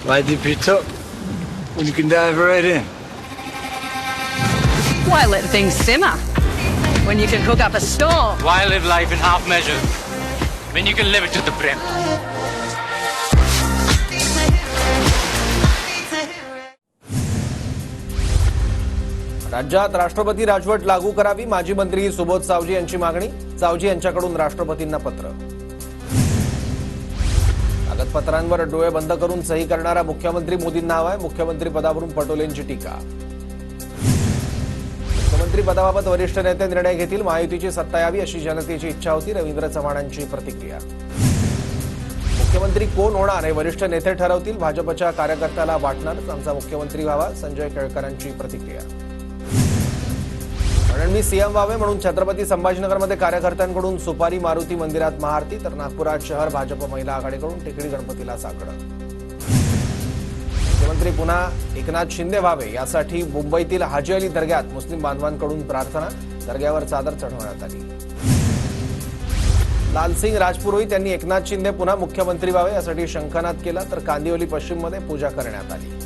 Why dip it up when you can dive right in? Why let things simmer when you can cook up a storm? Why live life in half measures when you can live it to the brim? राज्यात राष्ट्रपती राजवट लागू करावी, माजी मंत्री सुबोध सावजी यांची मागणी. सावजी यांच्याकडून राष्ट्रपतींना पत्र. कागदपत्रांवर डोळे बंद करून सही करणारा मुख्यमंत्री मोदींना हवाय, मुख्यमंत्री पदावरून पटोलेंची टीका. मुख्यमंत्री पदाबाबत वरिष्ठ नेते निर्णय घेतील, महायुतीची सत्ता यावी अशी जनतेची इच्छा होती, रवींद्र चव्हाणांची प्रतिक्रिया. मुख्यमंत्री कोण होणार हे वरिष्ठ नेते ठरवतील, भाजपच्या कार्यकर्त्याला वाटणारच आमचा मुख्यमंत्री व्हावा, संजय केळकरांची प्रतिक्रिया. फडणवीस सीएम व्हावे म्हणून छत्रपती संभाजीनगरमध्ये कार्यकर्त्यांकडून सुपारी, मारुती मंदिरात महाआरती, तर नागपुरात शहर भाजप महिला आघाडीकडून टेकडी गणपतीला साकडं. मुख्यमंत्री पुन्हा एकनाथ शिंदे व्हावे यासाठी मुंबईतील हाजी अली दर्ग्यात मुस्लिम बांधवांकडून प्रार्थना, दर्ग्यावर चादर चढवण्यात आली. लालसिंग राजपुरोहित यांनी एकनाथ शिंदे पुन्हा मुख्यमंत्री व्हावे यासाठी शंखनाद केला, तर कांदिवली पश्चिममध्ये पूजा करण्यात आली.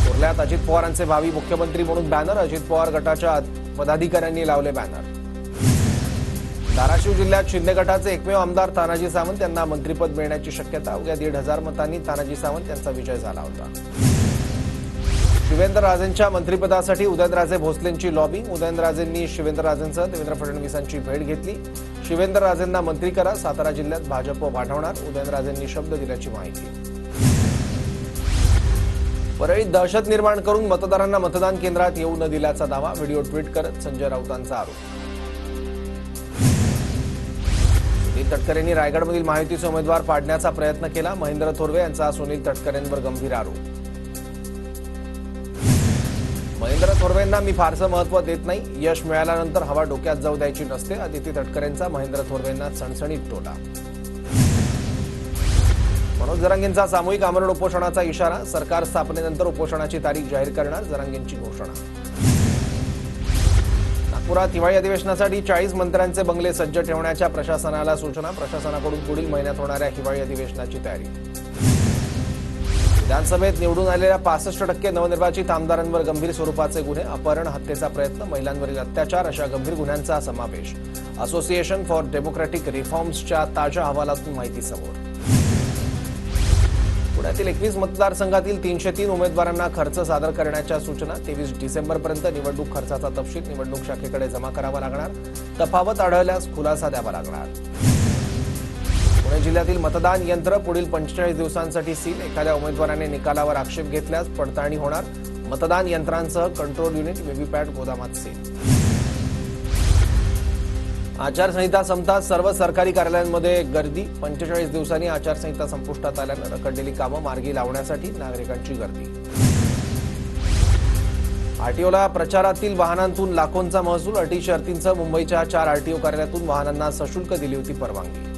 कुर्ल्यात अजित पवारांचे भावी मुख्यमंत्री म्हणून बॅनर, अजित पवार गटाच्या पदाधिकाऱ्यांनी लावले बॅनर. धाराशिव जिल्ह्यात शिंदे गटाचे एकमेव आमदार तानाजी सावंत यांना मंत्रिपद मिळण्याची शक्यता. अवघ्या 1,500 मतांनी तानाजी सावंत यांचा विजय झाला होता. शिवेंद्रराजेंच्या मंत्रिपदासाठी उदयनराजे भोसलेंची लॉबिंग, उदयनराजेंनी शिवेंद्रराजेंसह देवेंद्र फडणवीसांची भेट घेतली. शिवेंद्रराजेंना मंत्री करा, सातारा जिल्ह्यात भाजप वाढवणार, उदयनराजेंनी शब्द दिल्याची माहिती. परळीत दहशत निर्माण करून मतदारांना मतदान केंद्रात येऊ न दिल्याचा दावा, व्हिडिओ ट्विट करत संजय राऊतांचा आरोप. सुनील तटकरेंनी रायगडमधील महायुतीचे उमेदवार पाडण्याचा प्रयत्न केला, महेंद्र थोरवे यांचा सुनील तटकरेंवर गंभीर आरोप. महेंद्र थोरवेंना मी फारसं महत्त्व देत नाही, यश मिळाल्यानंतर हवा डोक्यात जाऊ द्यायची नसते, अदिती तटकरेंचा महेंद्र थोरवेंना सणसणीत टोला. मनोज जरांगेंचा सामूहिक आमरण उपोषणाचा इशारा, सरकार स्थापनेनंतर उपोषणाची तारीख जाहीर करणार, जरांगेंची घोषणा. नागपुरात हिवाळी अधिवेशनासाठी 40 मंत्र्यांचे बंगले सज्ज ठेवण्याच्या प्रशासनाला सूचना, प्रशासनाकडून पुढील महिन्यात होणाऱ्या हिवाळी अधिवेशनाची तयारी. विधानसभेत निवडून आलेल्या 65% नवनिर्वाचित आमदारांवर गंभीर स्वरूपाचे गुन्हे, अपहरण, हत्येचा प्रयत्न, महिलांवरील अत्याचार अशा गंभीर गुन्ह्यांचा समावेश. असोसिएशन फॉर डेमोक्रॅटिक रिफॉर्म्सच्या ताज्या अहवालातून माहिती समोर. पुण्यातील 21 मतदारसंघातील 303 उमेदवारांना खर्च सादर करण्याच्या सूचना. 23 डिसेंबरपर्यंत निवडणूक खर्चाचा तपशील निवडणूक शाखेकडे जमा करावा लागणार, तफावत आढळल्यास खुलासा द्यावा लागणार. पुणे जिल्ह्यातील मतदान यंत्र पुढील 45 दिवसांसाठी सील, एखाद्या उमेदवाराने निकालावर आक्षेप घेतल्यास पडताळणी होणार, मतदान यंत्रांसह कंट्रोल युनिट, व्हीव्हीपॅट गोदामात सील. आचारसंहिता संपताच सर्व सरकारी कार्यालयांमध्ये गर्दी, 45 दिवसांनी आचारसंहिता संपुष्टात आल्यानं रखडलेली कामं मार्गी लावण्यासाठी नागरिकांची गर्दी. आरटीओला प्रचारातील वाहनांतून लाखोंचा महसूल, अटी शर्तींसह मुंबईच्या 4 आरटीओ कार्यालयातून वाहनांना सशुल्क दिली होती परवानगी.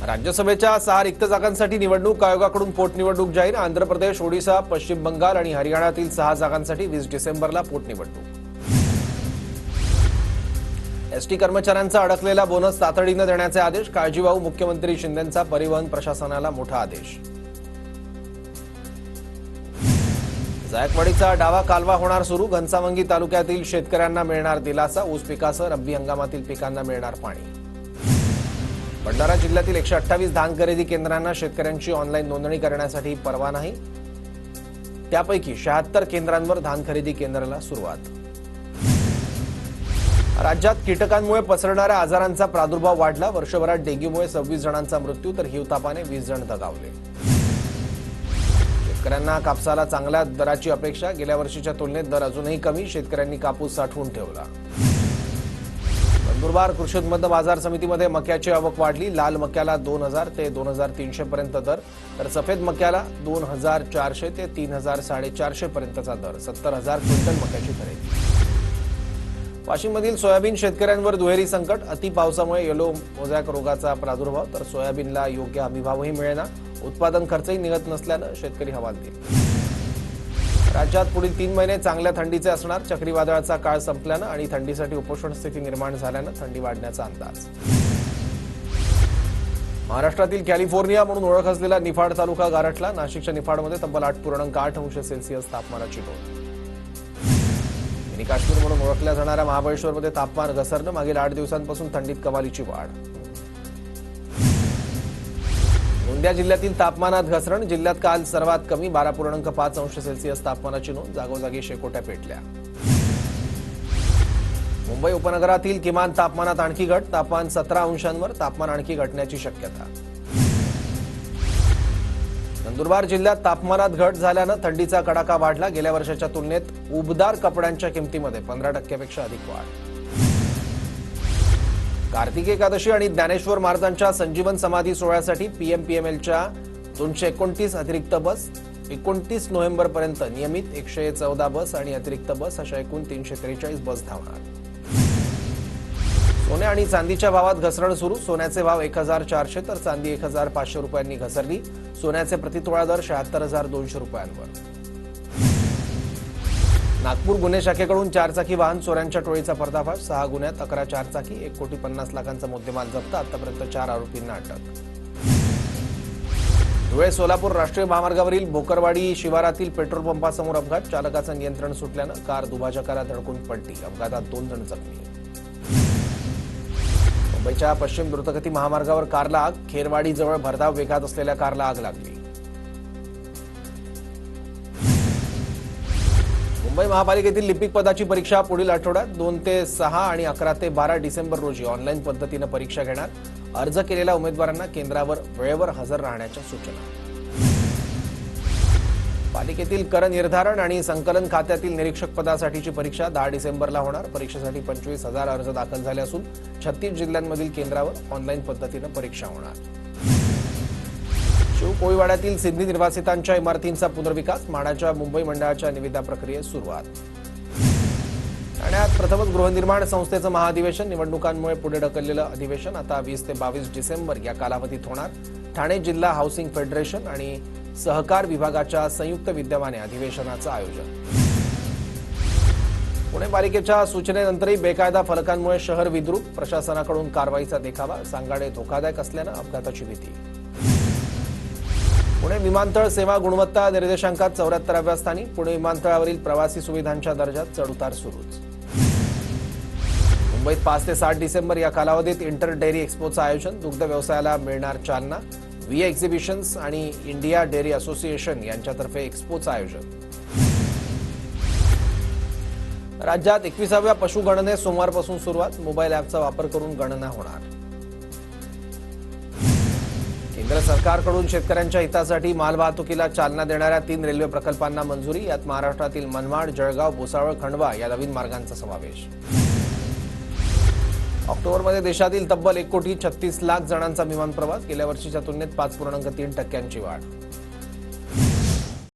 राज्यसभेच्या 6 रिक्त जागांसाठी निवडणूक आयोगाकडून पोटनिवडणूक जाहीर. आंध्र प्रदेश, ओडिशा, पश्चिम बंगाल आणि हरियाणातील 6 जागांसाठी 20 डिसेंबरला पोटनिवडणूक. एसटी कर्मचाऱ्यांचा अडकलेला बोनस तातडीनं देण्याचे आदेश, काळजीवाहू मुख्यमंत्री शिंदेंचा परिवहन प्रशासनाला मोठा आदेश. जायकवाडीचा डावा कालवा होणार सुरू, घनसावंगी तालुक्यातील शेतकऱ्यांना मिळणार दिलासा, ऊस पिकासह रब्बी हंगामातील पिकांना मिळणार पाणी. भंडारा जिल्ह्यातील 128 धान खरेदी केंद्रांना शेतकऱ्यांची ऑनलाईन नोंदणी करण्यासाठी परवानगी, त्यापैकी 76 केंद्रांवर धान खरेदी केंद्राला सुरुवात. राज्यात कीटकांमुळे पसरणाऱ्या आजारांचा प्रादुर्भाव वाढला, वर्षभरात डेंग्यूमुळे 26 जणांचा मृत्यू, तर हिवतापाने 20 जण दगावले. शेतकऱ्यांना कापसाला चांगल्या दराची अपेक्षा, गेल्या वर्षीच्या तुलनेत दर अजूनही कमी, शेतकऱ्यांनी कापूस साठवून ठेवला. नंदुरबार कृषी उत्पन्न बाजार समितीमध्ये मक्याची आवक वाढली, लाल मक्याला 2,000 ते 2,300 पर्यंत दर, तर सफेद मक्याला 2,400 ते 3,450 पर्यंतचा दर, 70,000 क्विंटल मक्याची खरेदी. वाशिममधील सोयाबीन शेतकऱ्यांवर दुहेरी संकट, अति पावसामुळे येलो मोझॅक रोगाचा प्रादुर्भाव, तर सोयाबीनला योग्य हमीभावही मिळेना, उत्पादन खर्चही निघत नसल्यानं शेतकरी हवालदिल. राज्यात पुढील 3 महिने चांगल्या थंडीचे असणार. चक्रीवादळाचा काळ संपल्यानं आणि थंडीसाठी उपोषण स्थिती निर्माण झाल्यानं थंडी वाढण्याचा अंदाज. महाराष्ट्रातील कॅलिफोर्निया म्हणून ओळख असलेला निफाड तालुका गारठला. नाशिकच्या निफाडमध्ये तब्बल 8.8 अंश सेल्सिअस तापमानाची नोंद. मिनी काश्मीर म्हणून ओळखल्या जाणाऱ्या महाबळेश्वरमध्ये तापमान घसरणं. मागील 8 दिवसांपासून थंडीत कमालीची वाढ. गोंदिया जिल्ह्यातील तापमानात घसरण. जिल्ह्यात काल सर्वात कमी 12.5 अंश सेल्सिअस तापमानाची नोंद. जागोजागी शेकोट्या पेटल्या. मुंबई उपनगरातील किमान तापमानात आणखी घट. तापमान 17 अंशांवर. तापमान आणखी घटण्याची शक्यता. नंदुरबार जिल्ह्यात तापमानात घट झाल्यानं थंडीचा कडाका वाढला. गेल्या वर्षाच्या तुलनेत उबदार कपड्यांच्या किमतीमध्ये 15% पेक्षा अधिक वाढ. कार्तिकी एकादशी आणि ज्ञानेश्वर महाराजांच्या संजीवन समाधी सोहळ्यासाठी पीएमपीएमएलच्या 229 अतिरिक्त बस. 29 नोव्हेंबरपर्यंत नियमित 114 बस आणि अतिरिक्त बस अशा एकूण 343 बस धावणार. सोने आणि चांदीच्या भावात घसरण सुरू. सोन्याचे भाव 1400 तर चांदी 1500 रुपयांनी घसरली. सोन्याचे प्रतितोळा दर 76,200 रुपयांवर. नागपूर गुन्हे शाखेकडून 4 चाकी वाहन चोऱ्यांच्या टोळीचा पर्दाफाश. 6 गुन्ह्यात 11 4 चाकी 1,50,00,000चा मुद्देमाल जप्त. आतापर्यंत 4 आरोपींना अटक. धुळे सोलापूर राष्ट्रीय महामार्गावरील भोकरवाडी शिवारातील पेट्रोल पंपासमोर अपघात. चालकाचं नियंत्रण सुटल्यानं कार दुभाजकाला धडकून पडली. अपघातात 2 जण जखमी. मुंबईच्या पश्चिम द्रुतगती महामार्गावर कारला आग. खेरवाडीजवळ भरधाव वेगात असलेल्या कारला आग लागली. मुंबई महापालिकेतील लिपिक पदाची परीक्षा पुढील आठवड्यात 2 ते 6 आणि 11 ते 12 डिसेंबर रोजी ऑनलाईन पद्धतीनं परीक्षा घेणार. अर्ज केलेल्या उमेदवारांना केंद्रावर वेळेवर हजर राहण्याच्या सूचना. पालिकेतील कर निर्धारण आणि संकलन खात्यातील निरीक्षक पदासाठीची परीक्षा 10 डिसेंबरला होणार. परीक्षेसाठी 25,000 अर्ज दाखल झाले असून 36 जिल्ह्यांमधील केंद्रावर ऑनलाईन पद्धतीनं परीक्षा होणार. शिवकोळीवाड्यातील सिंधी निर्वासितांच्या इमारतींचा पुनर्विकास. माडाच्या मुंबई मंडळाच्या निविदा प्रक्रियेस सुरुवात. ठाण्यात प्रथमच गृहनिर्माण संस्थेचं महाअधिवेशन. निवडणुकांमुळे पुढे ढकललेलं अधिवेशन आता 20 ते 22 डिसेंबर या कालावधीत होणार. ठाणे जिल्हा हाऊसिंग फेडरेशन आणि सहकार विभागाच्या संयुक्त विद्यमाने अधिवेशनाचं आयोजन. पुणे पालिकेच्या सूचनेनंतरही बेकायदा फलकांमुळे शहर विद्रूप. प्रशासनाकडून कारवाईचा देखावा. सांगाडे धोकादायक असल्यानं अपघाताची भीती. पुणे विमानतळ सेवा गुणवत्ता निर्देशांकात 74व्या स्थानी. पुणे विमानतळावरील प्रवासी सुविधांच्या दर्जात चढउतार सुरूच. मुंबईत 5 ते 7 डिसेंबर या कालावधीत इंटर डेअरी एक्स्पोचं आयोजन. दुग्ध व्यवसायाला मिळणार चालना. व्ही एक्झिबिशन्स आणि इंडिया डेअरी असोसिएशन यांच्यातर्फे एक्स्पोचं आयोजन. राज्यात 21व्या पशुगणनेस सोमवारपासून सुरुवात. मोबाईल ॲपचा वापर करून गणना होणार. केंद्र सरकारकडून शेतकऱ्यांच्या हितासाठी मालवाहतुकीला चालना देणाऱ्या 3 रेल्वे प्रकल्पांना मंजुरी. यात महाराष्ट्रातील मनमाड, जळगाव, भुसावळ, खंडवा या नवीन मार्गांचा समावेश. ऑक्टोबरमध्ये देशातील तब्बल 1,36,00,000 जणांचा विमान प्रवास. गेल्या वर्षीच्या तुलनेत 5.3% वाढ.